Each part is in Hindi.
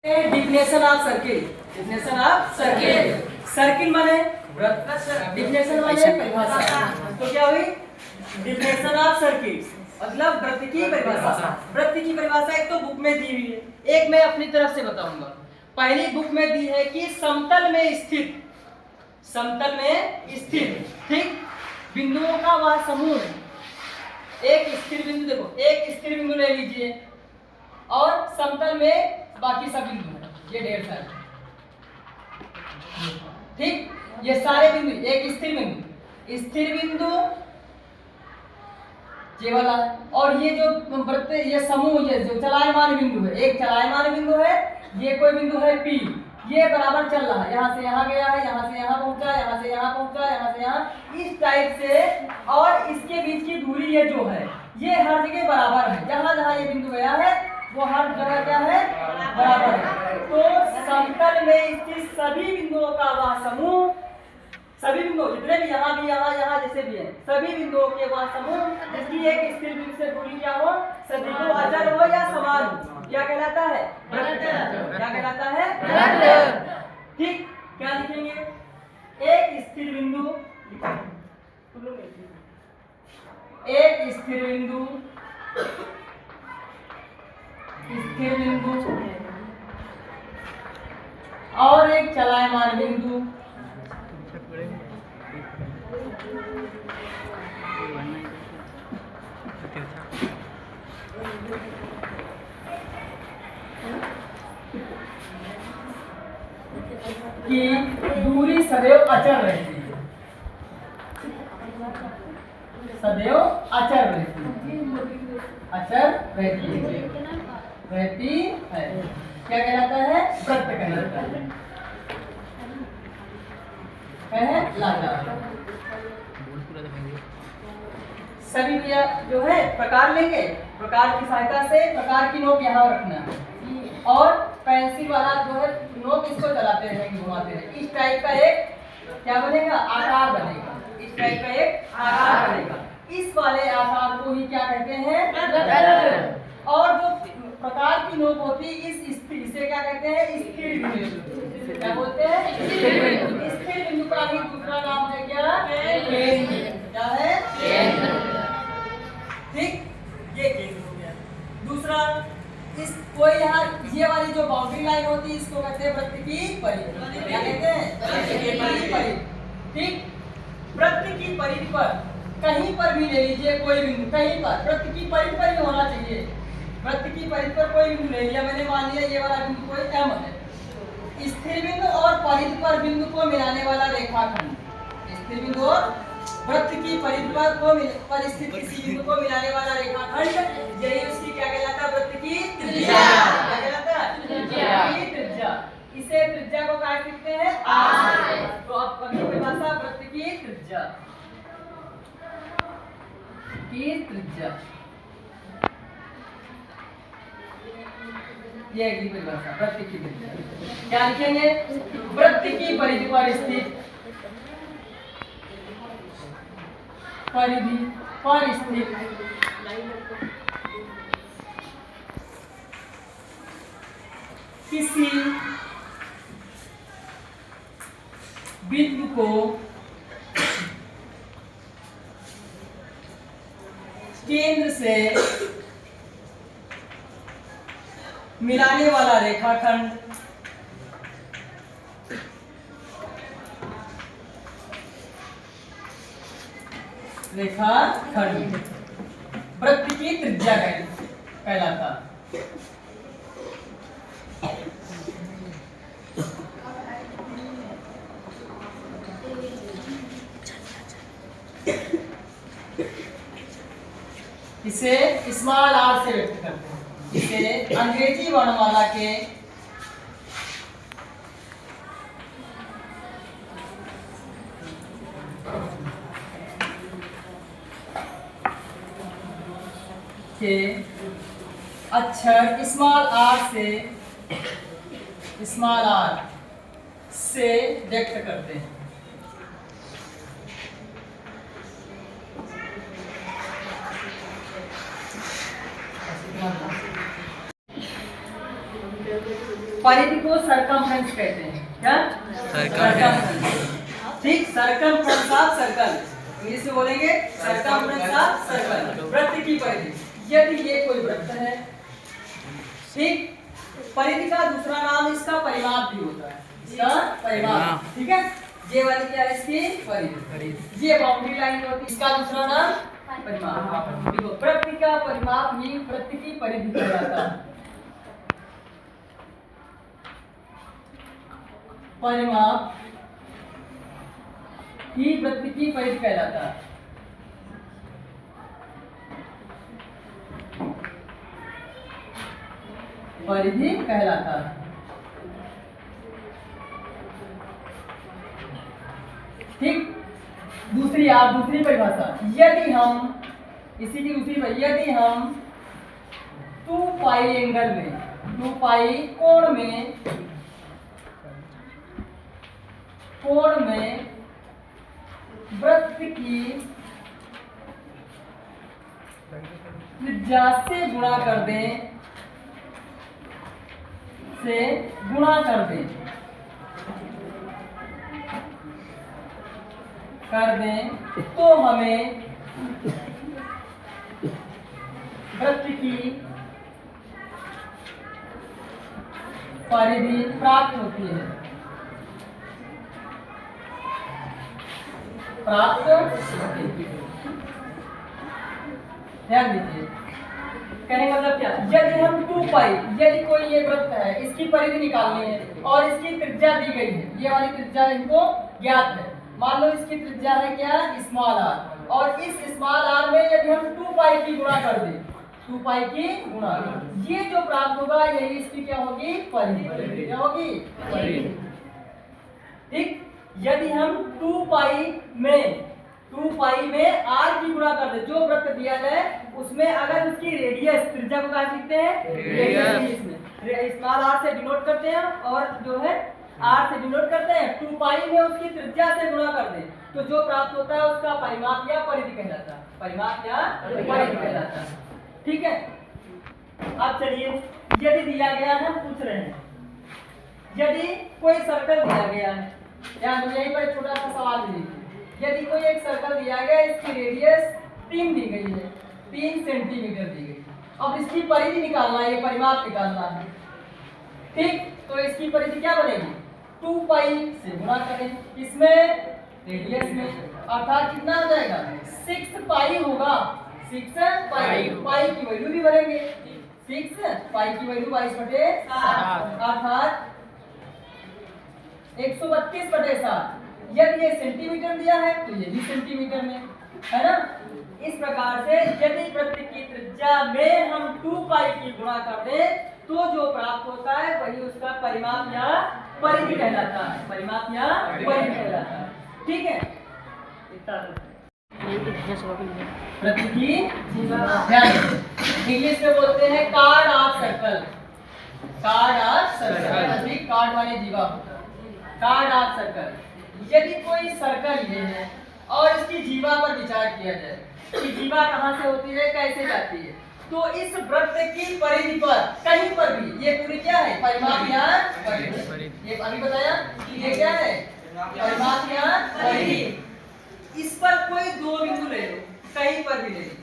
Definition of circle. Definition of circle. Circle माने वृत्त, डिफिनेशन माने परिभाषा। तो क्या हुई? डिफिनेशन ऑफ सर्किल मतलब वृत्त की परिभाषा। वृत्त की परिभाषा एक तो बुक में दी हुई है, एक मैं अपनी तरफ से बताऊंगा। पहली बुक में दी है कि समतल में स्थित, समतल में स्थित ठीक बिंदुओं का वह समूह है। एक स्थिर बिंदु, देखो एक स्थिर बिंदु ले लीजिए और समतल में बाकी सब बिंदु है, ये ढेर सारे ठीक, ये सारे बिंदु एक स्थिर बिंदु, स्थिर बिंदु ये वाला है। और ये जो वृत्त ये समूह ये जो चलायमान बिंदु है, एक चलायमान बिंदु है, ये कोई बिंदु है P, ये बराबर चल रहा है, यहाँ से यहाँ गया है, यहाँ से यहाँ पहुंचा, यहाँ से यहाँ पहुंचा, यहाँ से यहाँ, इस टाइप से। और इसके बीच की दूरी ये जो है ये हर जगह बराबर है, जहाँ जहाँ ये बिंदु गया है वो हर जगह क्या है? बराबर है। तो समतल में स्थित सभी बिंदुओं का वह समूह, सभी बिंदु जितने भी यहाँ जैसे भी है, सभी बिंदुओं के वह समूह जिसकी एक स्थिर बिंदु से दूरी क्या हो? सदिश अचर हो या समान हो, क्या कहलाता है? वृत्त। क्या कहलाता है? वृत्त। ठीक, क्या लिखेंगे? एक स्थिर बिंदु, एक स्थिर बिंदु, स्थिर बिंदु और एक चलायमान बिंदु, की दूरी सदैव अचर रहती है, सदैव अचर रहती है, अचर रहती है। क्या कहलाता है? वृत्त कहलाता है। सभी भैया जो है प्रकार लेंगे, प्रकार की सहायता से प्रकार की नोक यहाँ रखना है और पेंसिल वाला जो है नोक इसको चलाते रहेंगे, घुमाते रहेंगे। इस टाइप का एक क्या बनेगा? आकार बनेगा। इस टाइप का एक आकार बनेगा। इस वाले आकार को ही क्या कहते हैं? और जो प्रकार की नोक होती है इसे क्या कहते हैं? स्थिर बिंदु। क्या बोलते हैं? स्थिर बिंदु। स्थिर बिंदु का ही दूसरा नाम है क्या? केंद्र। क्या है? केंद्र। ठीक, ये केंद्र हो गया। दूसरा, इस कोई यहाँ ये वाली जो बाउंड्री लाइन होती है इसको कहते हैं वृत्त की परिधि। क्या कहते हैं? वृत्त की परिधि। ठीक, वृत्त की परिधि पर कहीं पर भी ले लीजिए कोई बिंदु, कहीं पर वृत्त की परिधि पर ही होना चाहिए। वृत्त की परिधि पर कोई बिंदु ले लिया मैंने, मान लिया ये वाला बिंदु कोई M है। स्थिर बिंदु और परिधि पर बिंदु को मिलाने वाला रेखाखंड, स्थिर बिंदु और वृत्त की परिधि पर स्थित किसी बिंदु को मिलाने वाला रेखाखंड, यही उसकी क्या कहलाता है? वृत्त की त्रिज्या। क्या कहलाता है? त्रिज्या। इसे त्रिज्या को काट सकते हैं R। तो अब अगली परिभाषा वृत्त की त्रिज्या ये अगली परिभाषा वृत्त की त्रिज्या। क्या लिखेंगे? वृत्त की परिधि पर स्थित, परिधि पर स्थित किसी बिंदु को केंद्र से मिलाने वाला रेखाखंड वृत्त की त्रिज्या कहलाता। इसे स्मॉल r से व्यक्त करते हैं। इसे अंग्रेजी वर्णमाला के अक्षर स्मॉल r से व्यक्त करते हैं। परिधि को सरकमफ्रेंस कहते हैं। क्या? सरकमफ्रेंस। ठीक, सरकमफ्रेंस ऑफ सर्कल, इंग्लिश में बोलेंगे सरकमफ्रेंस ऑफ सर्कल, वृत्त की परिधि। यदि ये कोई वृत्त है, ठीक, परिधि का दूसरा नाम इसका परिमाप भी होता है, इसका परिमाप, ठीक है। ये वाली क्या है इसकी परिधि, ये बाउंड्री लाइन होती है, इसका दूसरा नाम परिमाप। देखो वृत्त का परिमाप ही वृत्त की परिधि कहलाता है। परिमाप ही वृत्त की परिधि कहलाता है। परिधि कहलाता है, ठीक। दूसरी परिभाषा, यदि हम इसी की दूसरी परिभाषा, यदि हम 2 पाई एंगल में, 2 पाई कोण में वृत्त की त्रिज्या से गुणा कर दें, तो हमें वृत्त की परिधि प्राप्त होती है। ध्यान दीजिए, कहने का मतलब क्या, यदि हम 2 पाई, यदि कोई ये वृत्त है, इसकी परिधि निकालनी है और इसकी त्रिज्या दी गई है, ये वाली त्रिज्या इनको ज्ञात है। मान लो इसकी त्रिज्या है क्या, स्मॉल आर, और इस स्मॉल आर में यदि हम 2 पाई की गुणा कर दें, 2 पाई की गुणा, ये जो प्राप्त होगा यही इसकी क्या होगी, परिधि। क्या होगी? परिधि। ठीक, यदि हम 2 पाई में r की गुणा कर दे, जो वृत्त दिया जाए उसमें अगर उसकी रेडियस, त्रिज्या को क्या लिखते हैं, रेडियस, इसमें स्मॉल r से डिनोट करते हैं और जो है r से डिनोट करते हैं, 2 पाई में उसकी त्रिज्या से गुणा कर दे, तो जो प्राप्त होता है उसका परिमाप या परिधि कहलाता है। परिमाप या परिधि कहलाता है, ठीक है। अब चलिए, यदि दिया गया है, हम पूछ रहे हैं, यदि कोई सर्कल दिया गया है, ध्यान दो, यहीं पर एक छोटा सा सवाल भी देखिए, यदि कोई एक सर्कल दिया गया, इसकी रेडियस 3 दी गई है, 3 सेंटीमीटर दी गई, अब इसकी परिधि निकालना है, ये परिमाप निकालना है, ठीक। तो इसकी परिधि क्या बनेगी, 2 पाई से गुणा करें, इसमें रेडियस में, अर्थात कितना हो जाएगा, 6 पाई होगा, 6 पाई, पाई की वैल्यू भी भरेंगे, 6 पाई की वैल्यू 22/7, अर्थात 132/7। यदि ये सेंटीमीटर दिया है तो ये भी सेंटीमीटर में है ना। इस प्रकार से यदि वृत्त की त्रिज्या में हम 2 पाई की गुणा कर दें तो जो प्राप्त होता है वही उसका परिमाप या परिधि कहलाता है। परिमाप या परिधि कहलाता है, ठीक है। वृत्त की इंग्लिश में बोलते हैं card of circle, card of circle, card माने जीवा होता है, कार्ड ऑफ सर्कल। यदि कोई सर्कल ये है और इसकी जीवा पर विचार किया जाए कि जीवा कहाँ से होती है, कैसे जाती है, तो इस वृत्त की परिधि पर कहीं पर भी ये पूरी क्या है, परिमाप या परिधि। ये अभी बताया कि ये क्या है, परिमाप या परिधि। इस पर कोई 2 बिंदु ले लो, कहीं पर भी ले लो,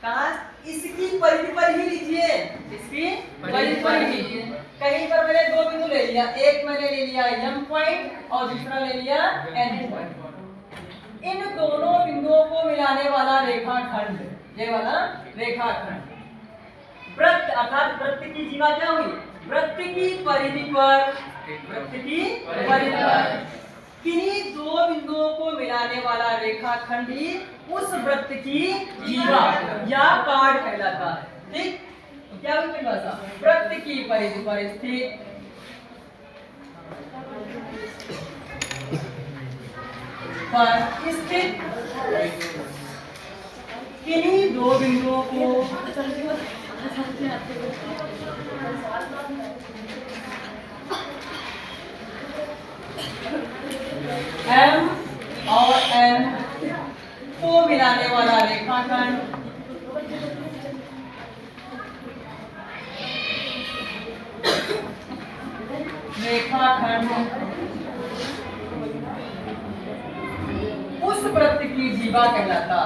कहाँ, इसकी परिधि पर ही लीजिए, इसकी परिधि पर ही लीजिए। कहीं पर मैंने 2 बिंदु ले लिया, एक मैंने ले लिया m पॉइंट और दूसरा ले लिया n पॉइंट। इन दोनों बिंदुओं को मिलाने वाला रेखाखंड, ये वाला रेखाखंड वृत्त, अर्थात वृत्त की जीवा क्या हुई, वृत्त की परिधि पर, वृत्त की परिधि पर किन्हीं 2 बिंदुओं को मिलाने वाला रेखाखंड ही उस वृत्त की जीवा या कार्ड कहलाता है, ठीक। तो क्या हुई परिभाषा, वृत्त की परिधि पर स्थित किन्हीं 2 बिंदुओं को M और N को मिलाने वाला रेखाखंड रेखाखंड उस वृत्त की जीवा कहलाता।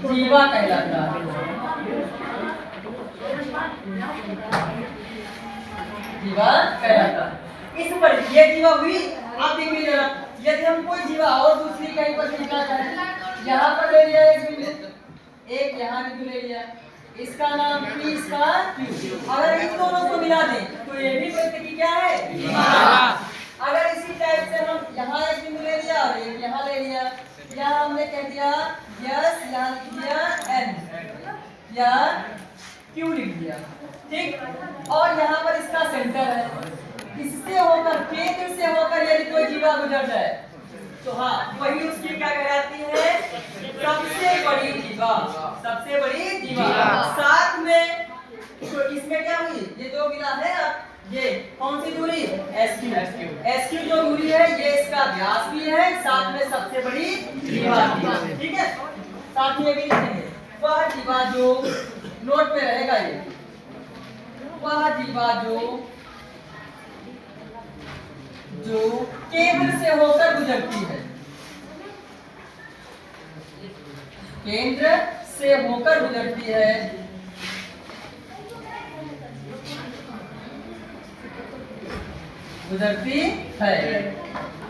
जीवा कहलाता। जीवा कहलाता। इस पर ये जीवा हुई। आप देखिए जरा, यदि हम कोई जीवा और दूसरी कहीं पर निकाल करें, यहाँ पर ले लिया एक बिंदु, एक यहाँ बिंदु ले लिया, इसका नाम P, इसका Q। अगर इन दोनों को मिला दें तो ये भी वृत्त की क्या है? जीवा। अगर इसी टाइप से हम यहाँ एक बिंदु ले लिया और एक यहाँ ले लिया, यहाँ हमने कह दिया यस, यहाँ लिख दिया N या Q लिख दिया, ठीक। और यहाँ पर इसका सेंटर है, इससे होकर केंद्र से होकर यदि कोई जीवा गुजर जाए तो हाँ, वही उसकी क्या कहलाती है? सबसे बड़ी जीवा। सबसे बड़ी जीवा। साथ में तो इसमें क्या हुई? ये जो मिला है आप, ये कौन सी दूरी? SQ जो दूरी है, ये इसका व्यास भी है, साथ में सबसे बड़ी जीवा भी, ठीक है। साथ में ये भी लिखेंगे, वह जीवा जो नोट पे रहेगा, ये वह जीवा जो केंद्र से होकर गुजरती है, केंद्र से होकर गुजरती है,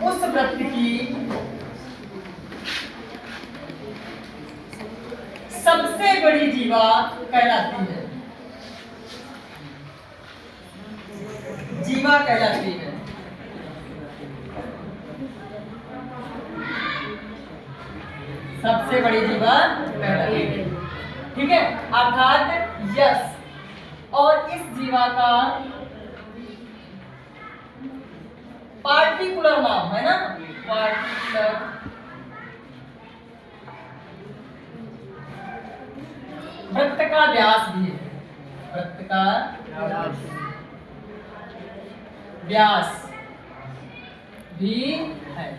उस वृत्त की सबसे बड़ी जीवा कहलाती है। जीवा कहलाती है। सबसे बड़ी जीवा कहलाती है, ठीक है। अर्थात यस, और इस जीवा का पार्टिकुलर नाम है ना, पार्टिकुलर वृत्त का व्यास भी है, वृत्त का व्यास भी है,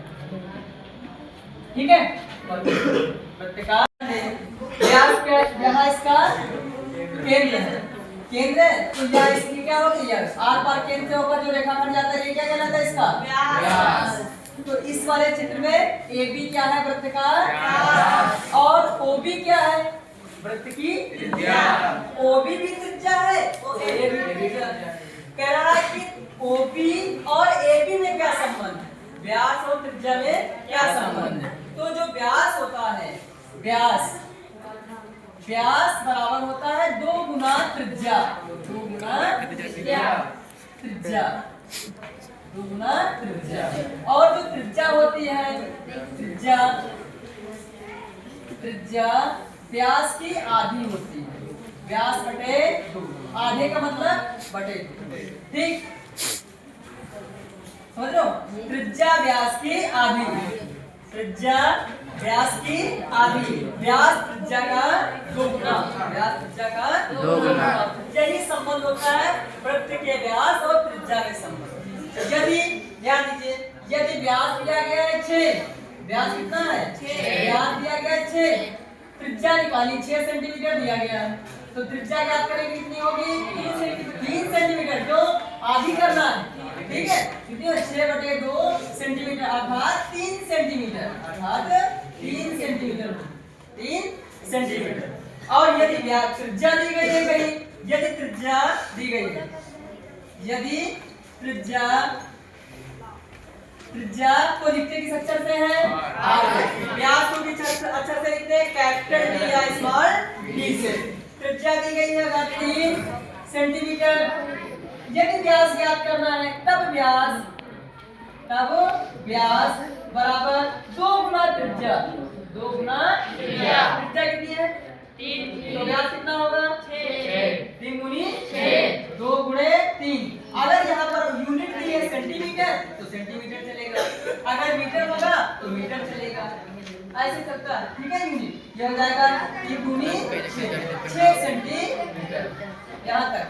ठीक है। वृत्त का व्यास क्या? यहाँ इसका केंद्र है, केंद्र है, तो यहाँ इसकी क्या होगी? यस। आर पार केंद्र से होकर जो रेखाखंड जाता है, ये क्या कहलाता है? इसका व्यास। तो इस वाले चित्र में AB क्या है? वृत्त का व्यास। और OB क्या है? वृत्त की त्रिज्या। OB भी त्रिज्या है और AB भी त्रिज्या है। कह रहा है कि OB और AB में क्या संबंध है? व्यास और त्रिज्या में क्या संबंध है? तो जो व्यास होता है, व्यास बराबर होता है 2 गुना त्रिज्या, 2 गुना त्रिज्या, 2 गुना त्रिज्या। और जो त्रिज्या होती है, त्रिज्या व्यास की आधी होती है। व्यास बटे 2, आधे का मतलब बटे 2, ठीक। समझ लो, त्रिज्या व्यास की आधी, त्रिज्या व्यास की आधी, व्यास त्रिज्या का 2 गुना, व्यास त्रिज्या का 2 गुना। यही संबंध होता है वृत्त के व्यास और त्रिज्या के संबंध। यदि ध्यान दीजिए, यदि व्यास दिया गया है 6, व्यास कितना है? 6, व्यास दिया गया है 6, त्रिज्या निकाली 6 सेंटीमीटर दिया गया है, तो त्रिज्या ज्ञात करेंगे कितनी होगी? 3 सेंटीमीटर, जो आधी करना है, ठीक है। कितनी? 6/2 सेंटीमीटर, अर्थात 3 सेंटीमीटर, अर्थात 3 सेंटीमीटर, 3 सेंटीमीटर। और यदि त्रिज्या दी गई है कहीं, यदि त्रिज्या दी गई है, यदि त्रिज्या को लिखते किस अक्षर से है? R। व्यास को किस अक्षर से लिखते हैं? कैपिटल D या स्मॉल d से। त्रिज्या दी गई है 3 सेंटीमीटर। यदि व्यास ज्ञात करना है, तब व्यास बराबर 2 गुना त्रिज्या, 2 गुना त्रिज्या। त्रिज्या कितनी है? 3, तो व्यास कितना होगा? 6, 3 गुनी 6, 2 गुणे 3। अगर यहाँ पर यूनिट दी है सेंटीमीटर, तो सेंटीमीटर चलेगा, अगर मीटर होगा तो मीटर चलेगा, ऐसे चलता है, ठीक है। यूनिट ये हो जाएगा 3 गुनी 6 सेंटीमीटर, यहाँ तक।